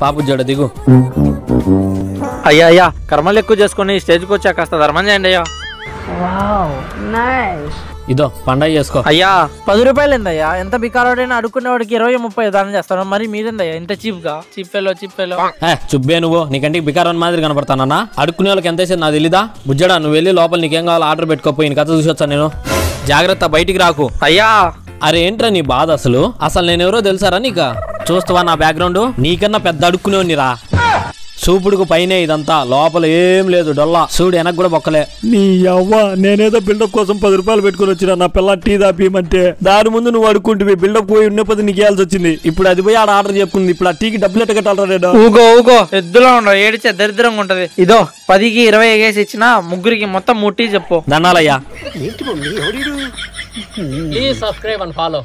పాపు జోడ దిగు. అయ్యా అయ్యా కర్మలు ఎక్కువ చేసుకుని స్టేజ్కి వచ్చా కాస్త ధర్మం చేయండి అయ్యా. ఇదో పండగ చేసుకో. అయ్యా 10 రూపాయలు ఏందయ్యా? ఎంత బికారోడైనా అడుక్కునేవాడికి 20-30 దానం చేస్తాను, మరి మీరేందయ్యా ఇంత చీప్ గా? Cheap fellow. చుబ్బే నువ్వు, నీకంటే బికారం మాదిరి కనపడతానన్నా. అడుక్కునే వాళ్ళకి ఎంత వేసేది నాకు తెలీదా? బుజ్జడా నువ్వు వెళ్ళి లోపల నీకేం కావాలో ఆర్డర్ పెట్టుకోపోయి కథ చూసి వచ్చాను నేను. జాగ్రత్త, బయటికి రాకు. అయ్యా అరే ఏంట్రా నీ బాధ? అసలు నేనెవరో తెలుసారా నీకు? చూస్తావా నా బ్యాక్గ్రౌండ్? నీకన్నా పెద్ద అడుక్కునేవాడిని రా. చూపుడుకు పైనే ఇదంతా, లోపల ఏం లేదు డొల్లా. చూడు వెనక్కి కూడా బొక్కలే. నీ అవ్వ, నేనేదో బిల్డప్ కోసం 10 రూపాయలు పెట్టుకుని వచ్చిన నా పిల్ల టీ దాపియమంటే దాని ముందు నువ్వు అడుక్కుంటే బిల్డప్ పోయి ఉన్న పది నీకు వేయాల్సి వచ్చింది. ఇప్పుడు అది పోయి ఆడ ఆర్డర్ చెప్పుకుంది. ఇప్పుడు ఆ టీకి డబ్బులు ఎట్ట కట్టాలరా? ఊగో ఎద్దులో ఉండవు, ఏడిచే దరిద్రంగా ఉంటది. ఇదో 10కి 20 ఎగేసి ఇచ్చిన ముగ్గురికి మొత్తం 3 టీ చెప్పు. దండాలయ్యా. Please subscribe and follow.